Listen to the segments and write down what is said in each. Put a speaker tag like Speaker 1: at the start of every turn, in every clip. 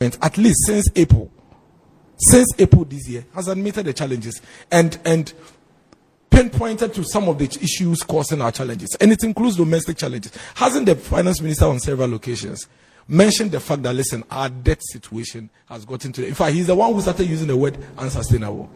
Speaker 1: at least since April this year, has admitted the challenges and pinpointed to some of the issues causing our challenges, and it includes domestic challenges. Hasn't the finance minister on several occasions mentioned the fact that, listen, our debt situation has gotten to, in fact, he's the one who started using the word unsustainable.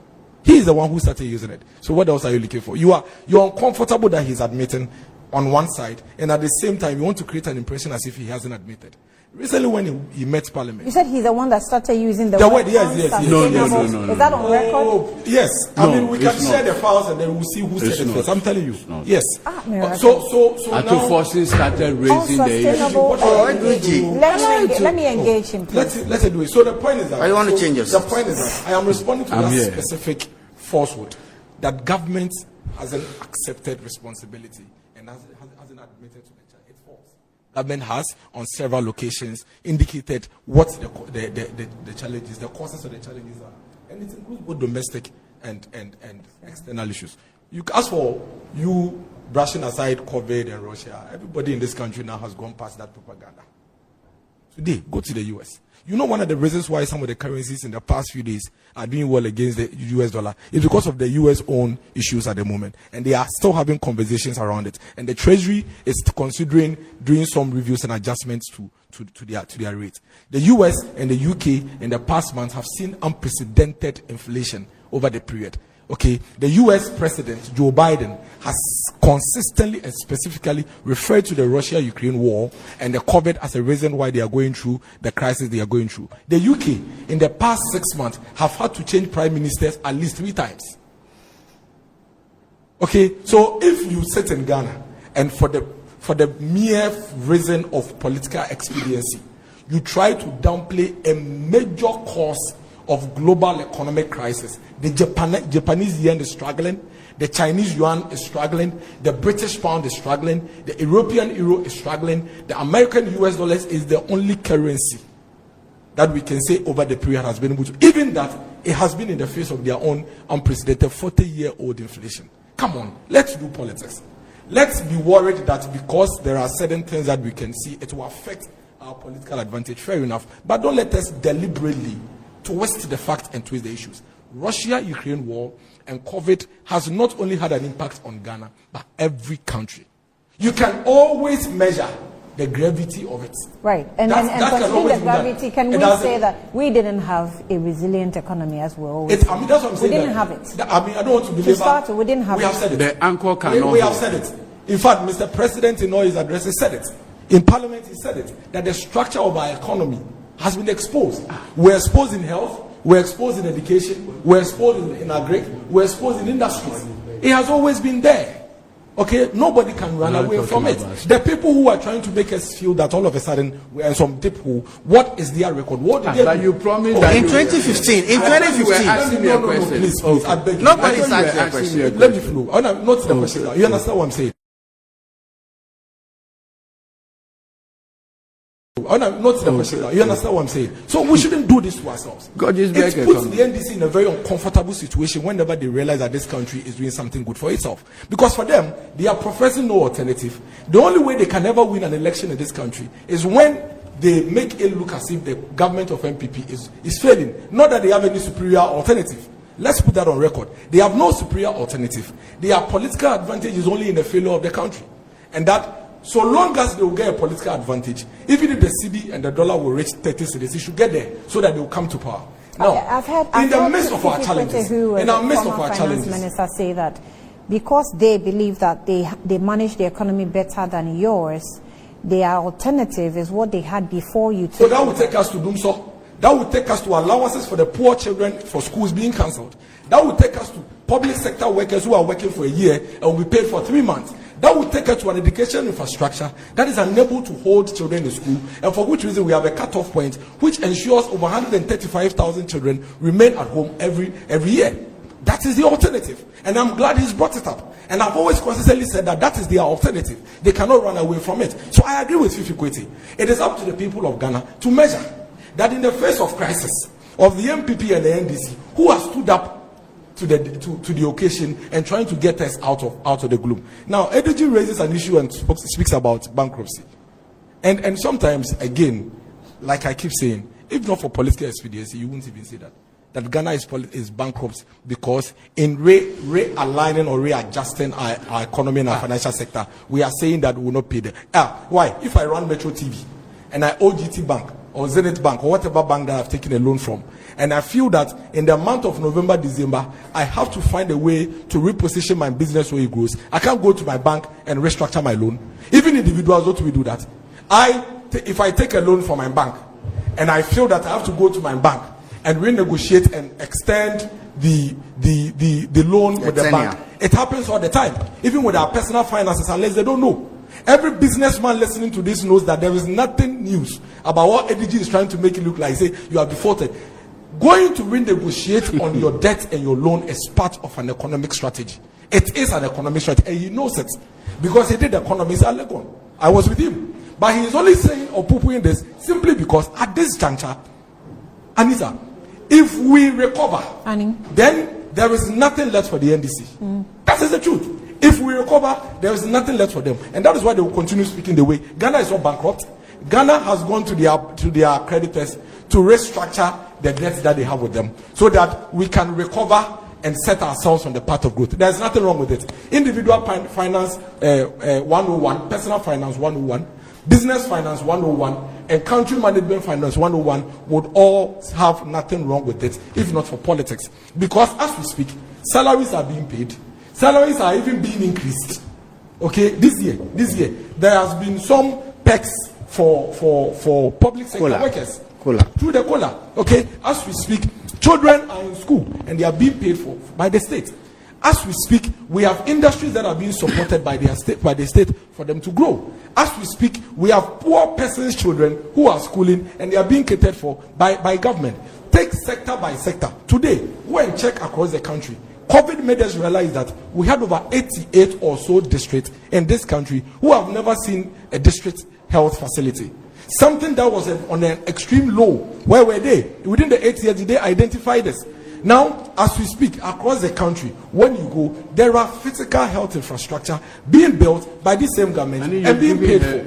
Speaker 1: He is the one who started using it. So what else are you looking for? You're uncomfortable that he's admitting on one side, and at the same time you want to create an impression as if he hasn't admitted. Recently, when he met Parliament,
Speaker 2: you said he's the one that started using the
Speaker 1: word. Yes.
Speaker 2: No. Is that on record?
Speaker 1: Yes. I mean, we can share the files and then we'll see who said it first. I'm telling you. Yes. So
Speaker 3: now Forces started raising the issue.
Speaker 2: Let me engage him.
Speaker 1: Let's do it. So the point is that
Speaker 4: I want to change it.
Speaker 1: The point is that I am responding to that specific falsehood that government hasn't accepted responsibility and hasn't admitted to the charge. It's false. Government has, on several occasions, indicated what the challenges, the causes of the challenges are. And it includes both domestic and external issues. You ask for you brushing aside COVID and Russia. Everybody in this country now has gone past that propaganda. Today, go to the US. You know, one of the reasons why some of the currencies in the past few days are doing well against the US dollar is because of the US own issues at the moment. And they are still having conversations around it. And the Treasury is considering doing some reviews and adjustments to their rate. The US and the UK in the past months have seen unprecedented inflation over the period. Okay, the US President Joe Biden has consistently and specifically referred to the Russia-Ukraine war and the COVID as a reason why they are going through the crisis they are going through. The UK in the past 6 months have had to change prime ministers at least 3 times. Okay, so if you sit in Ghana and for the mere reason of political expediency, you try to downplay a major cause of global economic crisis. The Japanese yen is struggling, the Chinese yuan is struggling, the British pound is struggling, the European euro is struggling, the American US dollars is the only currency that we can say over the period has been able to, even that it has been in the face of their own unprecedented 40-year-old inflation. Come on, let's do politics. Let's be worried that because there are certain things that we can see, it will affect our political advantage. Fair enough. But don't let us deliberately twist the fact and twist the issues. Russia-Ukraine war and COVID has not only had an impact on Ghana, but every country. You can always measure the gravity of it.
Speaker 2: Right. And considering the gravity, can we say that we didn't have a resilient economy as well?
Speaker 1: That's what I'm saying.
Speaker 2: We didn't have it.
Speaker 1: I mean, I don't want to believe
Speaker 2: that. We didn't have it.
Speaker 1: We have said it.
Speaker 3: The anchor cannot.
Speaker 1: We have said it. In fact, Mr. President in all his addresses said it. In Parliament, he said it. That the structure of our economy has been exposed. We're exposed in health. We're exposed in education. We're exposed in agri. We're exposed in industries. It has always been there. Okay, nobody can run away from it. The people who are trying to make us feel that all of a sudden we are some people, what is their record? What did they do?
Speaker 3: You promised that
Speaker 4: in 2015. In 2015,
Speaker 1: please, I beg you.
Speaker 4: Nobody is asking a question.
Speaker 1: Let me flow. Oh, no, not the question. You understand what I'm saying? Oh, no, not the question. You understand what I'm saying? So we shouldn't do this to ourselves. It puts the NDC in a very uncomfortable situation whenever they realize that this country is doing something good for itself. Because for them, they are professing no alternative. The only way they can ever win an election in this country is when they make it look as if the government of MPP is failing. Not that they have any superior alternative. Let's put that on record. They have no superior alternative. Their political advantage is only in the failure of the country. And that, so long as they will get a political advantage, even if the cedi and the dollar will reach 30 cedis, it should get there so that they will come to power. Now, in the midst of our challenges,
Speaker 2: minister say that because they believe that they manage the economy better than yours, their alternative is what they had before you.
Speaker 1: So that will take us to Dumso. That will take us to allowances for the poor children for schools being cancelled. That will take us to public sector workers who are working for a year and will be paid for 3 months. That will take us to an education infrastructure that is unable to hold children in school, and for which reason we have a cut-off point which ensures over 135,000 children remain at home every year. That is the alternative, and I'm glad he's brought it up. And I've always consistently said that is their alternative. They cannot run away from it. So I agree with Fifi Kweti. It is up to the people of Ghana to measure that in the face of crisis of the MPP and the NDC, who has stood up to the occasion and trying to get us out of the gloom. Now, EDG raises an issue and speaks about bankruptcy. And sometimes, again, like I keep saying, If not for political expediency, you wouldn't even say that. That Ghana is bankrupt because in realigning or readjusting our economy and our financial sector, we are saying that we will not pay them. Why? If I run Metro TV and I owe GT Bank or Zenith Bank or whatever bank that I've taken a loan from, and I feel that in the month of November, December, I have to find a way to reposition my business so it grows. I can't go to my bank and restructure my loan. Even individuals, what do we do that? If I take a loan from my bank and I feel that I have to go to my bank and renegotiate and extend the loan with the bank, it happens all the time. Even with our personal finances, unless they don't know. Every businessman listening to this knows that there is nothing news about what ADG is trying to make it look like. Say you are defaulted. Going to renegotiate on your debt and your loan is part of an economic strategy. It is an economic strategy, and he knows it because he did economics at Legon. I was with him, but he is only saying or poo-pooing this simply because at this juncture, Anissa, if we recover, then there is nothing left for the NDC. That is the truth. If we recover, there is nothing left for them, and that is why they will continue speaking the way. Ghana is not bankrupt. Ghana has gone to their creditors to restructure the debts that they have with them so that we can recover and set ourselves on the path of growth. There's nothing wrong with it. Individual finance 101, personal finance 101, business finance 101, and country management finance 101 would all have nothing wrong with it if not for politics. Because as we speak, salaries are being paid. Salaries are even being increased. Okay, this year, there has been some perks for public sector workers through the COLA. Okay, as we speak, children are in school and they are being paid for by the state. As we speak, we have industries that are being supported by the state for them to grow. As we speak, we have poor persons' children who are schooling and they are being catered for by government. Take sector by sector. Today, go and check across the country. COVID made us realize that we had over 88 or so districts in this country who have never seen a district health facility. Something that was on an extreme low. Where were they? Within the 8 years, did they identify this? Now, as we speak, across the country, when you go, there are physical health infrastructure being built by the same government and being paid for.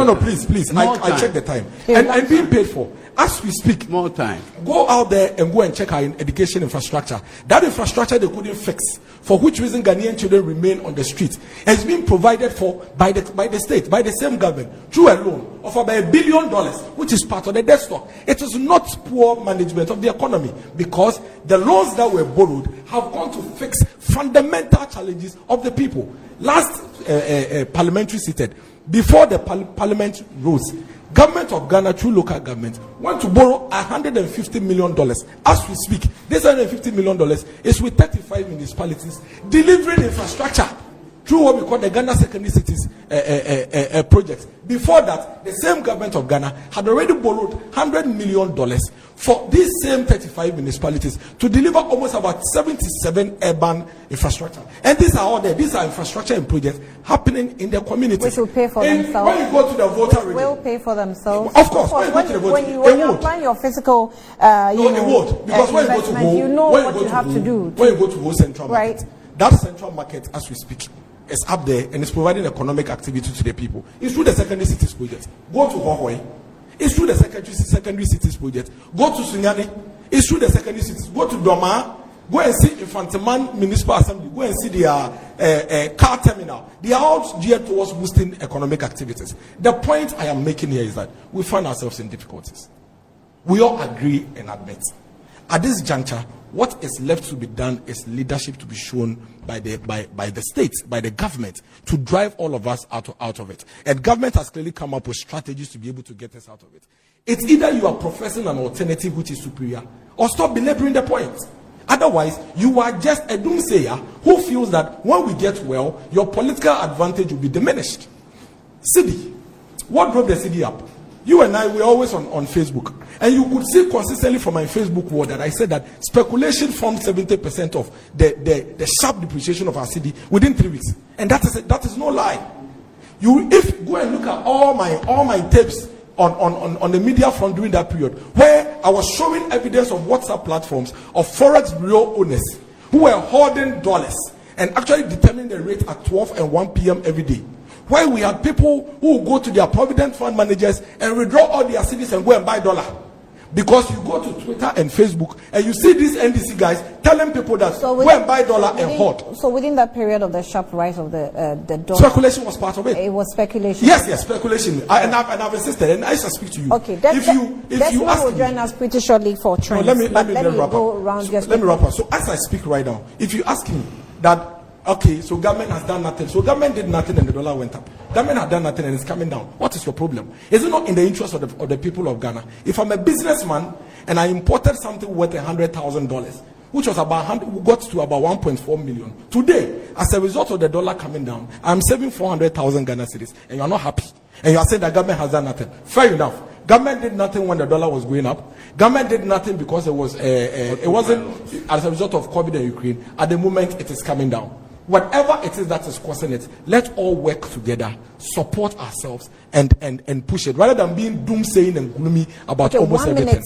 Speaker 1: No, please. I check the time. And being paid for. As we speak,
Speaker 3: more time.
Speaker 1: Go out there and go and check our education infrastructure. That infrastructure they couldn't fix, for which reason Ghanaian children remain on the street, has been provided for by the state, by the same government, through a loan of about $1 billion, which is part of the debt stock. It is not poor management of the economy, because the loans that were borrowed have gone to fix fundamental challenges of the people. Last parliamentary seated, before the parliament rose, Government of Ghana through local government went to borrow $150 million. As we speak, this $150 million is with 35 municipalities delivering infrastructure through what we call the Ghana Secondary Cities project. Before that, the same government of Ghana had already borrowed $100 million for these same 35 municipalities to deliver almost about 77 urban infrastructure. And these are all there. These are infrastructure and projects happening in the community.
Speaker 2: Which will pay for themselves.
Speaker 1: When you go to the voter register,
Speaker 2: will pay for themselves.
Speaker 1: Of course. When
Speaker 2: you plan your physical,
Speaker 1: it won't. Because when you go to Ho,
Speaker 2: you know what you have to do.
Speaker 1: When you go to Ho Central Market, that Central Market, as we speak, is up there and is providing economic activity to the people. It's through the secondary cities project. Go to Hohoi. It's through the secondary cities project. Go to Sunyani. It's through the secondary cities. Go to Doma. Go and see Infantiman Municipal Assembly. Go and see their car terminal. They are all geared towards boosting economic activities. The point I am making here is that we find ourselves in difficulties. We all agree and admit. At this juncture, what is left to be done is leadership to be shown by the state, by the government, to drive all of us out of it. And government has clearly come up with strategies to be able to get us out of it. It's either you are professing an alternative which is superior, or stop belaboring the point. Otherwise, you are just a doomsayer who feels that when we get well, your political advantage will be diminished. Cedi. What drove the Cedi up? You and I were always on Facebook. And you could see consistently from my Facebook wall that I said that speculation formed 70% of the sharp depreciation of our city within 3 weeks. And that is no lie. If go and look at all my tapes on the media front during that period, where I was showing evidence of WhatsApp platforms of Forex Bureau owners who were hoarding dollars and actually determining the rate at 12 and 1 p.m. every day. Where we had people who go to their provident fund managers and withdraw all their cedis and go and buy dollar. Because you go to Twitter and Facebook and you see these NDC guys telling people that go and buy dollar and hold.
Speaker 2: So within that period of the sharp rise of the dollar,
Speaker 1: speculation was part of it.
Speaker 2: It was speculation.
Speaker 1: Yes, speculation. And I've insisted, and I shall speak to you.
Speaker 2: Okay, if you ask me, join us pretty shortly for trends.
Speaker 1: No, let me wrap up. Let me wrap up. So as I speak right now, if you ask me that, okay, so government has done nothing. So government did nothing and the dollar went up. Government has done nothing and it's coming down. What is your problem? Is it not in the interest of the people of Ghana? If I'm a businessman and I imported something worth $100,000, which was got to about 1.4 million. Today, as a result of the dollar coming down, I'm saving 400,000 Ghana cedis, and you are not happy. And you are saying that government has done nothing. Fair enough. Government did nothing when the dollar was going up. Government did nothing because it wasn't as a result of COVID and Ukraine. At the moment, it is coming down. Whatever it is that is causing it, let's all work together, support ourselves, and push it, rather than being doomsaying and gloomy about almost everything.
Speaker 2: 1 minute.